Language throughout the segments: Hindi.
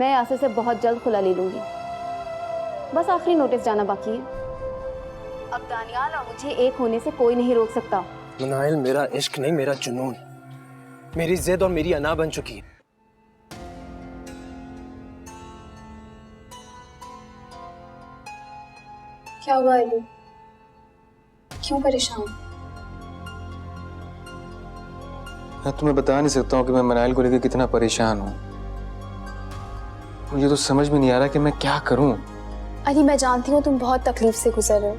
मैं यासिर से बहुत जल्द खुला ले लूंगी। बस आखिरी नोटिस जाना बाकी है। अब दानियाल और मुझे एक होने से कोई नहीं रोक सकता। मनाइल, मेरा इश्क नहीं, मेरा जुनून, मेरी जिद और मेरी अना बन चुकी है। क्या हुआ अली? क्यों परेशान? मैं तुम्हें बता नहीं सकता हूँ कि मैं मनाइल को लेकर कितना परेशान हूँ। मुझे तो समझ में नहीं आ रहा कि मैं क्या करूँ। अली, मैं जानती हूँ तुम बहुत तकलीफ से गुजर रहे हो,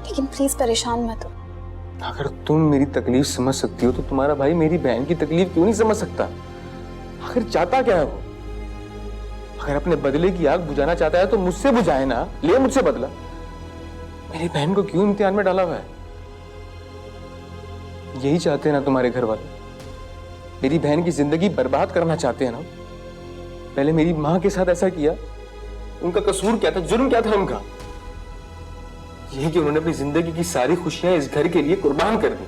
लेकिन प्लीज परेशान मत हो। अगर तुम मेरी तकलीफ समझ सकती हो तो तुम्हारा भाई मेरी बहन की तकलीफ क्यों नहीं समझ सकता? आखिर चाहता क्या है वो? अगर अपने बदले की आग बुझाना चाहता है तो मुझसे बुझाए ना, ले मुझसे बदला। मेरी बहन को क्यों इम्तिहान में डाला हुआ है? यही चाहते हैं ना तुम्हारे घर वाले? मेरी बहन की जिंदगी बर्बाद करना चाहते हैं ना? पहले मेरी माँ के साथ ऐसा किया, उनका कसूर क्या था, जुर्म क्या था उनका? यही कि उन्होंने अपनी जिंदगी की सारी खुशियां इस घर के लिए कुर्बान कर दी,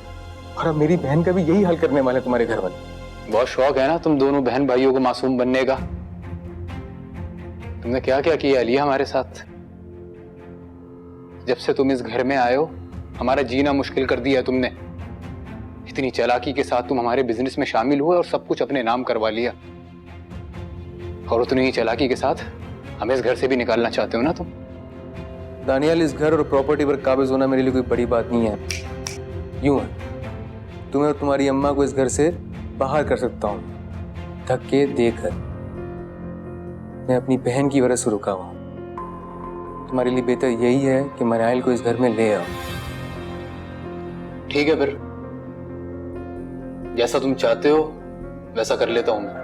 और अब मेरी बहन का भी यही हाल करने वाले तुम्हारे घर वाले। बहुत शौक है ना तुम दोनों बहन भाइयों को मासूम बनने का। तुमने क्या क्या किया अलिया हमारे साथ? जब से तुम इस घर में आए हो हमारा जीना मुश्किल कर दिया तुमने। इतनी चालाकी के साथ तुम हमारे बिजनेस में शामिल हुए और सब कुछ अपने नाम करवा लिया, और उतनी ही चालाकी के साथ हमें इस घर से भी निकालना चाहते हो ना तुम? दानियाल, इस घर और प्रॉपर्टी पर काबिज होना मेरे लिए कोई बड़ी बात नहीं है। यूं है, तुम्हें और तुम्हारी अम्मा को इस घर से बाहर कर सकता हूं, धक्के देकर। मैं अपनी बहन की वजह से रुका हुआ। तुम्हारे लिए बेहतर यही है कि मनाइल को इस घर में ले आओ। ठीक है फिर, जैसा तुम चाहते हो वैसा कर लेता हूं मैं।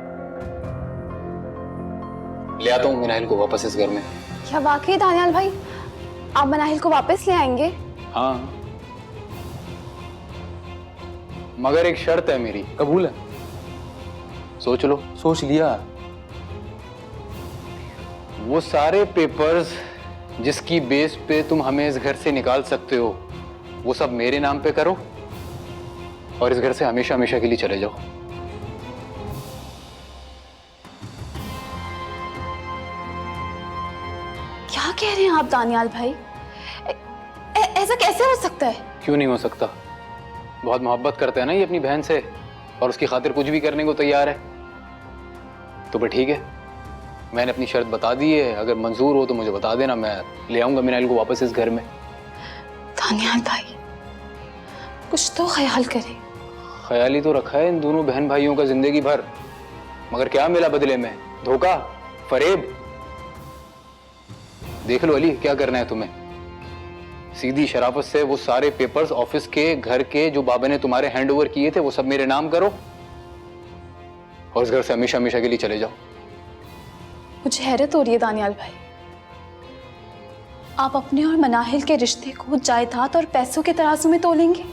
ले आता हूं मनाइल को वापस इस घर में। क्या वाकई दानियाल भाई आप मनाहिल को वापस ले आएंगे? हाँ, मगर एक शर्त है मेरी। कबूल है? सोच लो। सोच लिया। वो सारे पेपर्स जिसकी बेस पे तुम हमें इस घर से निकाल सकते हो वो सब मेरे नाम पे करो, और इस घर से हमेशा हमेशा के लिए चले जाओ। क्या कह रहे हैं आप दानियाल भाई? ऐसा कैसे हो सकता है? क्यों नहीं हो सकता? बहुत मोहब्बत करते हैं ना ये अपनी बहन से, और उसकी खातिर कुछ भी करने को तैयार है। तो फिर ठीक है, मैंने अपनी शर्त बता दी है। अगर मंजूर हो तो मुझे बता देना, मैं ले आऊंगा मिनाइल को वापस इस घर में। दानियाल भाई कुछ तो ख्याल करें। ख्याल ही तो रखा है इन दोनों बहन भाइयों का जिंदगी भर, मगर क्या मिला बदले में? धोखा, फरेब। देख लो अली, क्या करना है तुम्हें? सीधी शराफत से वो सारे पेपर्स ऑफिस के, घर के, जो बाबा ने तुम्हारे हैंड ओवर किए थे वो सब मेरे नाम करो, और इस घर से हमेशा हमेशा के लिए चले जाओ। मुझे हैरत हो रही है दानियाल भाई, आप अपने और मनाहिल के रिश्ते को जायदाद और पैसों के तराजू में तोलेंगे?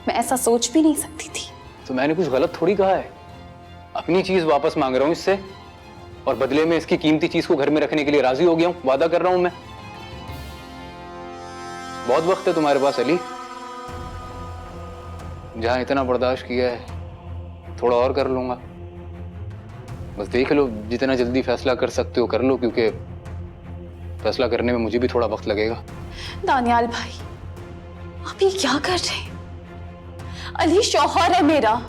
मैं ऐसा सोच भी नहीं सकती थी। तो मैंने कुछ गलत थोड़ी कहा है। अपनी चीज वापस मांग रहा हूं इससे, और बदले में इसकी कीमती चीज को घर में रखने के लिए राजी हो गया हूं। वादा कर रहा हूं मैं। बहुत वक्त है तुम्हारे पास अली, जहां इतना बर्दाश्त किया है थोड़ा और कर लूंगा। बस देख लो, जितना जल्दी फैसला कर सकते हो कर लो, क्योंकि फैसला करने में मुझे भी थोड़ा वक्त लगेगा। दानियाल भाई आप ये क्या कर रहे हैं? अली शौहर है मेरा,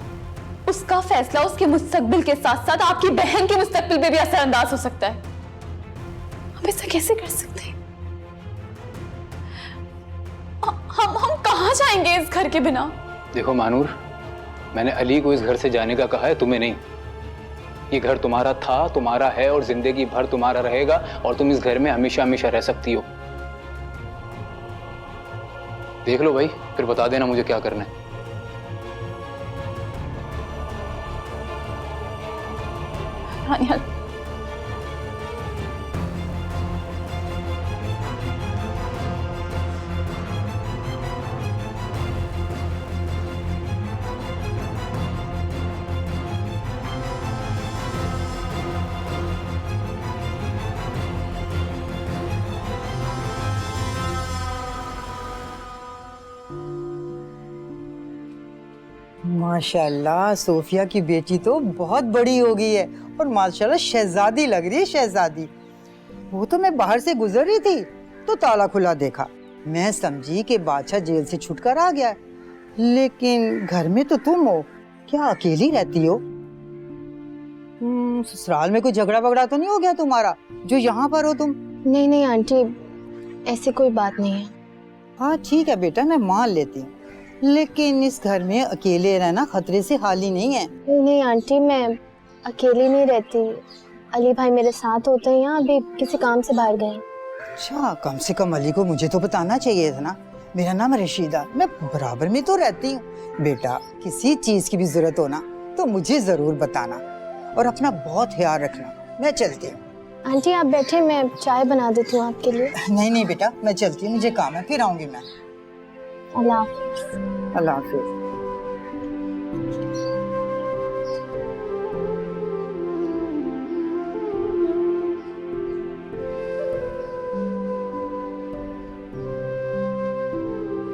उसका फैसला उसके मुस्तकबिल के साथ साथ आपकी बहन के मुस्तकबिल पे भी असरअंदाज हो सकता है। आप ऐसा कैसे कर सकते हैं? हम कहां जाएंगे इस घर के बिना? देखो मानूर, मैंने अली को इस घर से जाने का कहा है, तुम्हें नहीं। ये घर तुम्हारा था, तुम्हारा है, और जिंदगी भर तुम्हारा रहेगा, और तुम इस घर में हमेशा हमेशा रह सकती हो। देख लो भाई, फिर बता देना मुझे क्या करना है। दानियाल माशाल्लाह सोफिया की बेटी तो बहुत बड़ी हो गई है और माशाल्लाह शहजादी लग रही है, शहजादी। वो तो मैं बाहर से गुजर रही थी तो ताला खुला देखा, मैं समझी कि बादशाह जेल से छुटकर आ गया है। लेकिन घर में तो तुम हो, क्या अकेली रहती हो? ससुराल में कोई झगड़ा वगड़ा तो नहीं हो गया तुम्हारा जो यहाँ पर हो तुम? नहीं नहीं आंटी, ऐसी कोई बात नहीं है। हाँ ठीक है बेटा, मैं मान लेती हूँ, लेकिन इस घर में अकेले रहना खतरे से खाली नहीं है। नहीं आंटी, मैं अकेली नहीं रहती, अली भाई मेरे साथ होते हैं। यहाँ अभी किसी काम से बाहर गए। अच्छा, कम से कम अली को मुझे तो बताना चाहिए था ना। मेरा नाम रशीदा, मैं बराबर में तो रहती हूँ। बेटा किसी चीज की भी जरूरत हो ना तो मुझे जरूर बताना और अपना बहुत ख्याल रखना। मैं चलती हूँ। आंटी आप बैठे, मैं चाय बना देती हूँ आपके लिए। नहीं नहीं बेटा, मैं चलती हूँ, मुझे काम है, फिर आऊंगी मैं। अल्लाह हाफिज। अल्लाह हाफिज।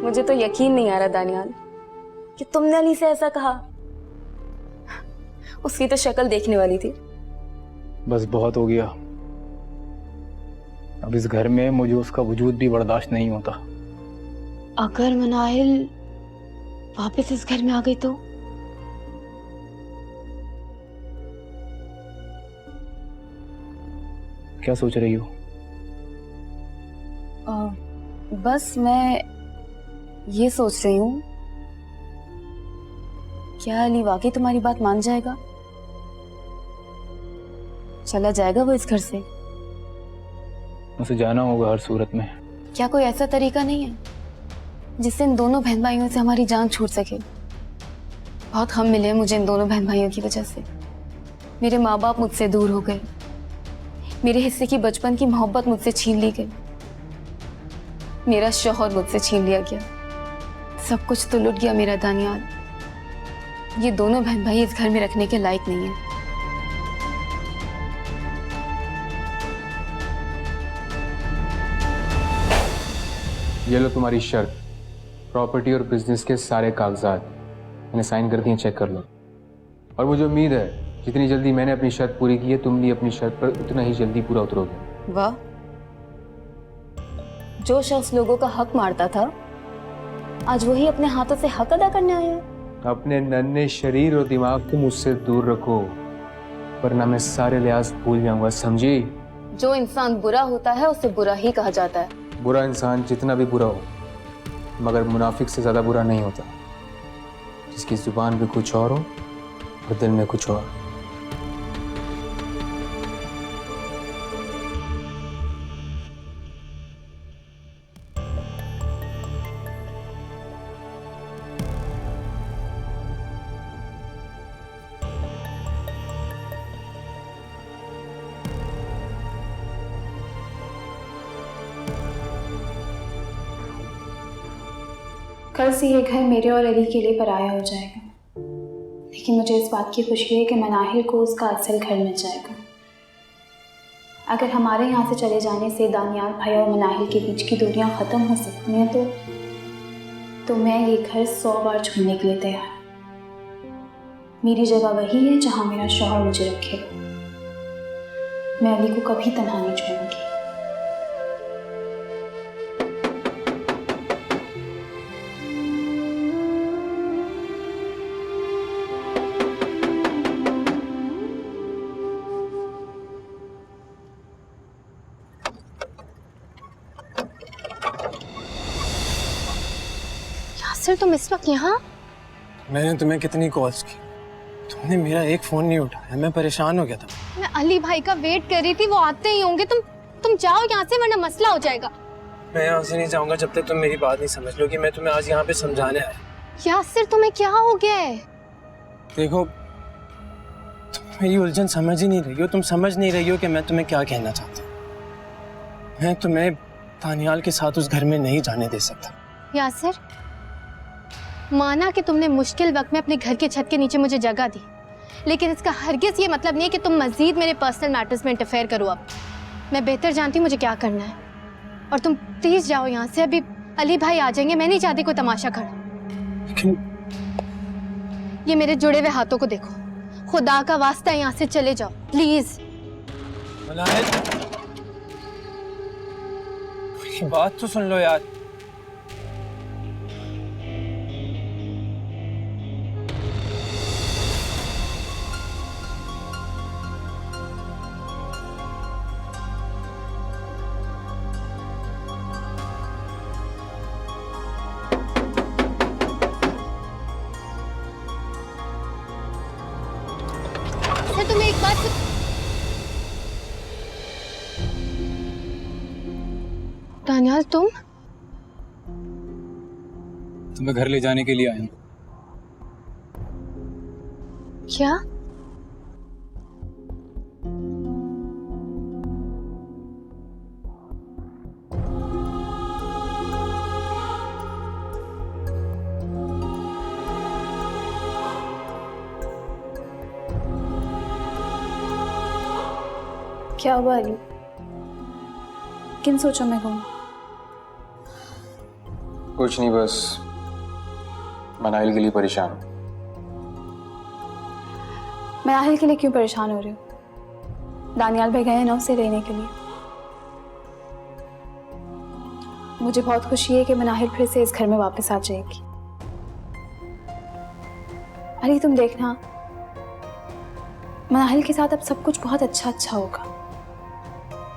मुझे तो यकीन नहीं आ रहा दानियाल कि तुमने अली से ऐसा कहा। उसकी तो शक्ल देखने वाली थी। बस बहुत हो गया, अब इस घर में मुझे उसका वजूद भी बर्दाश्त नहीं होता। अगर मनाहिल वापस इस घर में आ गई तो? क्या सोच रही हो? बस मैं ये सोच रही हूँ, क्या अली वाकई तुम्हारी बात मान जाएगा? चला जाएगा वो इस घर से? उसे जाना होगा हर सूरत में। क्या कोई ऐसा तरीका नहीं है जिससे इन दोनों बहन भाइयों से हमारी जान छूट सके? बहुत गम मिले मुझे इन दोनों बहन भाइयों की वजह से। मेरे माँ बाप मुझसे दूर हो गए, मेरे हिस्से की बचपन की मोहब्बत मुझसे छीन ली गई, मेरा शौहर मुझसे छीन लिया गया, सब कुछ तो लुट गया मेरा दानियाल। ये दोनों बहन भाई इस घर में रखने के लायक नहीं है। ये लो तुम्हारी शर्त, प्रॉपर्टी और बिजनेस के सारे कागजात मैंने साइन कर दिए, चेक कर लो। और मुझे उम्मीद है जितनी जल्दी मैंने अपनी शर्त पूरी की है, तुम भी अपनी शर्त पर उतना ही जल्दी पूरा उतरोगे। वाह, जो शख्स लोगों का हक मारता था आज वही अपने हाथों से हक अदा करने आया है। अपने नन्हे शरीर और दिमाग को मुझसे दूर रखो, वरना मैं सारे लिहाज भूल जाऊंगा, समझी? जो इंसान बुरा होता है उसे बुरा ही कहा जाता है। बुरा इंसान जितना भी बुरा हो मगर मुनाफिक से ज्यादा बुरा नहीं होता, जिसकी जुबान पे कुछ और हो और दिल में कुछ और। कल से ये घर मेरे और अली के लिए पराया हो जाएगा, लेकिन मुझे इस बात की खुशी है कि मनाहिर को उसका असल घर मिल जाएगा। अगर हमारे यहाँ से चले जाने से दानियाल भाई और मनाहिर के बीच की दूरियां ख़त्म हो सकती हैं तो मैं ये घर 100 बार छोड़ने के लिए तैयार। मेरी जगह वही है जहाँ मेरा शौहर मुझे रखेगा। मैं अली को कभी तन्हा नहीं छोड़ूंगी। यासिर तुम इस वक्त यहाँ? मैंने तुम्हें कितनी कॉल्स की, तुमने मेरा एक फोन नहीं उठाया, मैं परेशान हो गया था। मैं अली भाई का वेट कर रही थी, वो आते ही होंगे। तुम जाओ यहाँ से वरना मसला हो जाएगा। मैं यहाँ से नहीं जाऊंगा जब तक तुम मेरी बात नहीं समझ लो कि मैं तुम्हें आज यहाँ पे समझाने आया। यासिर तुम्हें क्या हो गया है? देखो तुम मेरी उलझन समझ ही नहीं रही हो, तुम समझ नहीं रही हो कि मैं तुम्हें क्या कहना चाहता हूँ। मैं तुम्हें दानियाल के साथ उस घर में नहीं जाने दे सकता। यासिर, माना कि तुमने मुश्किल वक्त में अपने घर के छत के नीचे मुझे जगह दी, लेकिन इसका हरगिज ये मतलब नहीं है कि तुम मजीद मेरे पर्सनल मैटर्स में इंटरफेयर करो। अब मैं बेहतर जानती हूँ मुझे क्या करना है, और तुम प्लीज जाओ यहाँ से। अभी अली भाई आ जाएंगे, मैं नहीं चाहती कोई तमाशा खड़ा। ये मेरे जुड़े हुए हाथों को देखो। खुदा का वास्ता यहाँ से चले जाओ प्लीज। मनाहिल, मेरी बात तो सुन लो यार। तुम्हें एक बात दानियाल, तुम्हें घर ले जाने के लिए आया हूँ। क्या? क्या हुआ अली? किन सोचों में घूम? कुछ नहीं, बस मनाहिल के लिए परेशान हूं। मैं आहिल के लिए क्यों परेशान हो रही हूँ? दानियाल भाई गए ना उसे लेने के लिए। मुझे बहुत खुशी है कि मनाहिल फिर से इस घर में वापस आ जाएगी। अली तुम देखना, मनाहिल के साथ अब सब कुछ बहुत अच्छा होगा।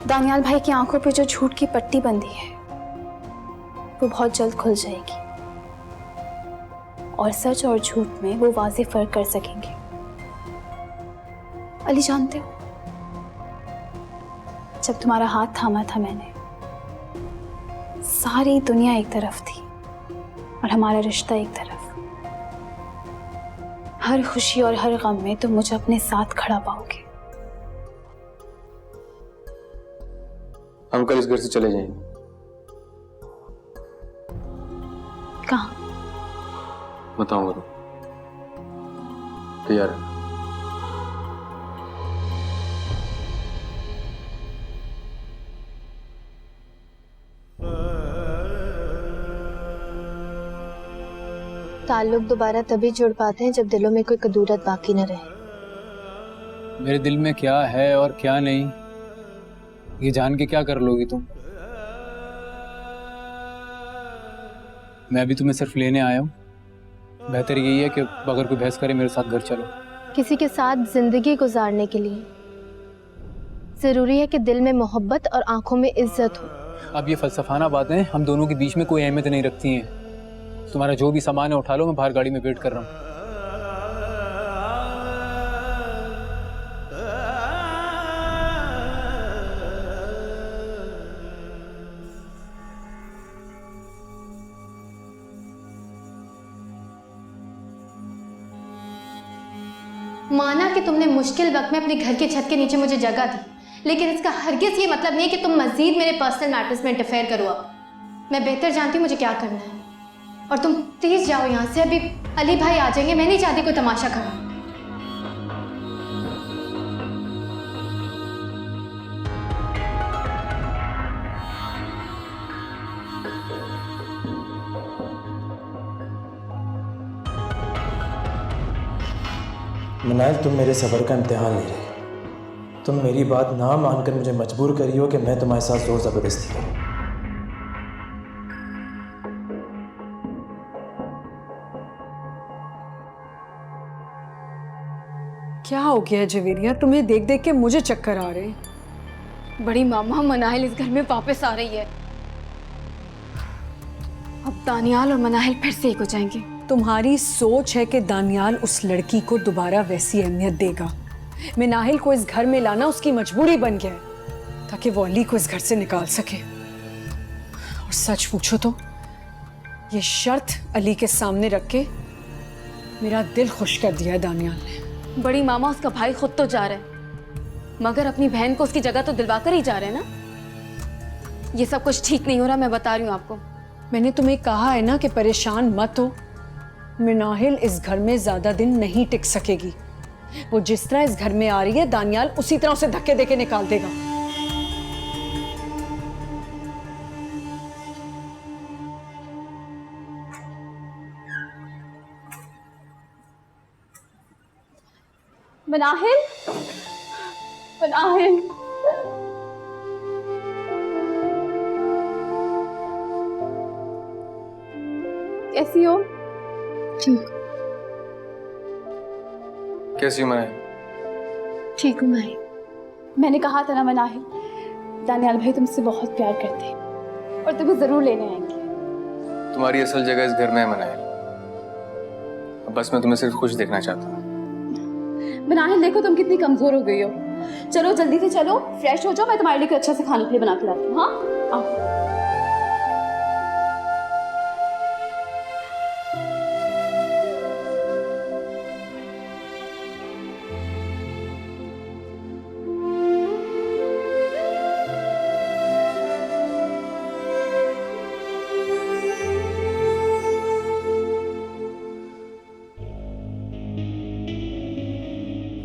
दानियाल भाई की आंखों पे जो झूठ की पट्टी बंधी है वो बहुत जल्द खुल जाएगी और सच और झूठ में वो वाज़ेह फर्क कर सकेंगे। अली जानते हो, जब तुम्हारा हाथ थामा था मैंने, सारी दुनिया एक तरफ थी और हमारा रिश्ता एक तरफ। हर खुशी और हर गम में तुम मुझे अपने साथ खड़ा पाओगे। हम कल इस घर से चले जाएंगे। कहाँ? बताऊंगा तो। तैयार है? ताल्लुक दोबारा तभी जुड़ पाते हैं जब दिलों में कोई कदूरत बाकी न रहे। मेरे दिल में क्या है और क्या नहीं, ये जान के क्या कर लोगी तुम? मैं भी तुम्हें सिर्फ लेने आया हूँ। बेहतर यही है कि अगर कोई बहस करे मेरे साथ घर चलो। किसी के साथ जिंदगी गुजारने के लिए जरूरी है कि दिल में मोहब्बत और आंखों में इज्जत हो। अब ये फलसफाना बातें हम दोनों के बीच में कोई अहमियत नहीं रखती हैं। तुम्हारा जो भी सामान है उठा लो, मैं बाहर गाड़ी में वेट कर रहा हूँ। माना कि तुमने मुश्किल वक्त में अपने घर के छत के नीचे मुझे जगह दी, लेकिन इसका हरगिज ये मतलब नहीं है कि तुम मजीद मेरे पर्सनल मैटर्स में इंटरफेयर करो। अब मैं बेहतर जानती हूँ मुझे क्या करना है और तुम प्लीज जाओ यहाँ से। अभी अली भाई आ जाएंगे, मैं नहीं चाहती कोई तमाशा करो। मनाहिल, तुम मेरे सब्र का इम्तिहान ले रहे। तुम मेरी बात ना मानकर मुझे मजबूर करी हो कि मैं तुम्हारे साथ जोर ज़बरदस्ती करूँ। क्या हो गया जवेरिया? तुम्हें देख देख के मुझे चक्कर आ रहे हैं। बड़ी मामा, मनाहिल इस घर में वापस आ रही है। अब दानियाल और मनाहिल फिर से एक हो जाएंगे। तुम्हारी सोच है कि दानियाल उस लड़की को दोबारा वैसी अहमियत देगा। मनाहिल को इस घर में लाना उसकी मजबूरी बन गया है ताकि वो अली को इस घर से निकाल सके। और सच पूछो तो ये शर्त अली के सामने रख के मेरा दिल खुश कर दिया है दानियाल ने। बड़ी मामा, उसका भाई खुद तो जा रहा है, मगर अपनी बहन को उसकी जगह तो दिलवा कर ही जा रहे हैं ना। ये सब कुछ ठीक नहीं हो रहा, मैं बता रही हूँ आपको। मैंने तुम्हें कहा है ना कि परेशान मत हो। मनाहिल इस घर में ज्यादा दिन नहीं टिक सकेगी। वो जिस तरह इस घर में आ रही है, दानियाल उसी तरह उसे धक्के देके निकाल देगा। मनाहिल, मनाहिल, कैसी हो? ठीक कैसी मैं? ठीक हूँ मैं। मैंने कहा था ना मनाहिल, दानियाल भाई तुमसे बहुत प्यार करते हैं और तुम्हें जरूर लेने आएंगे। तुम्हारी असल जगह इस घर में है मनाहिल। अब बस मैं तुम्हें सिर्फ खुश देखना चाहता हूँ। मनाहिल देखो तुम कितनी कमजोर हो गई हो। चलो जल्दी से चलो, फ्रेश हो जाओ, मैं तुम्हारे लिए कुछ अच्छा से खाने के लिए बना के लाती हूँ। हाँ आओ।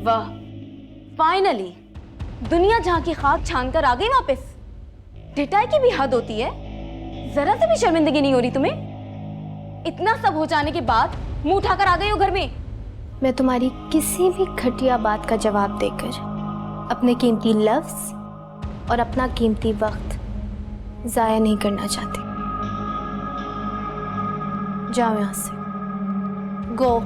वाह, फाइनली दुनिया जहां की खाक छान कर आ गई वापस। डिटाई की भी हद होती है, जरा से भी शर्मिंदगी नहीं हो रही तुम्हें? इतना सब हो जाने के बाद मुंह उठाकर आ गई हो घर में। मैं तुम्हारी किसी भी घटिया बात का जवाब देकर अपने कीमती लफ्ज और अपना कीमती वक्त जाया नहीं करना चाहती। जाओ यहां से, गो।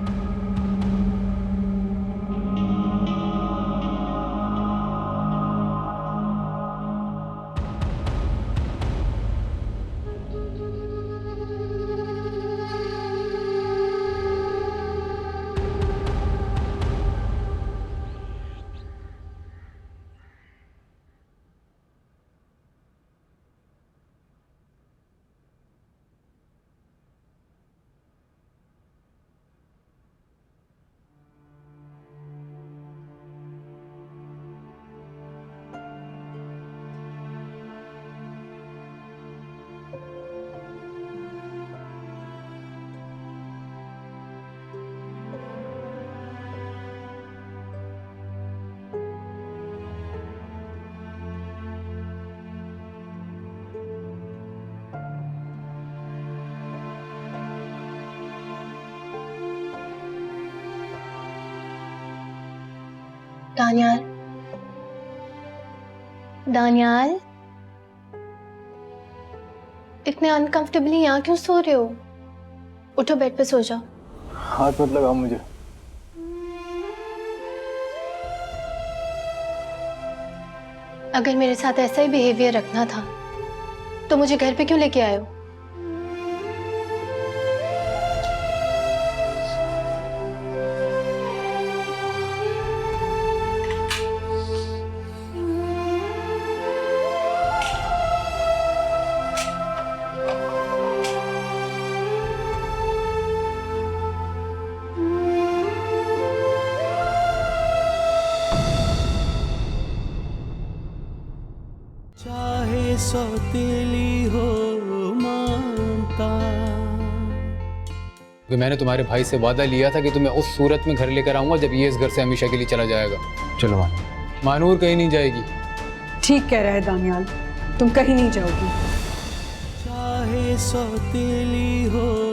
दानियाल, दानियाल, इतने अनकंफर्टेबली यहाँ क्यों सो रहे हो? उठो, बेड पे सो जाओ। हाथ मत लगाओ मुझे। अगर मेरे साथ ऐसा ही बिहेवियर रखना था तो मुझे घर पे क्यों लेके आए हो? चाहे सौतेली हो मानता। मैंने तुम्हारे भाई से वादा लिया था कि तुम्हें उस सूरत में घर लेकर आऊंगा जब ये इस घर से हमेशा के लिए चला जाएगा। चलो मानूर कहीं नहीं जाएगी। ठीक कह रहा है दानियाल, तुम कहीं नहीं जाओगी। चाहे सौतेली हो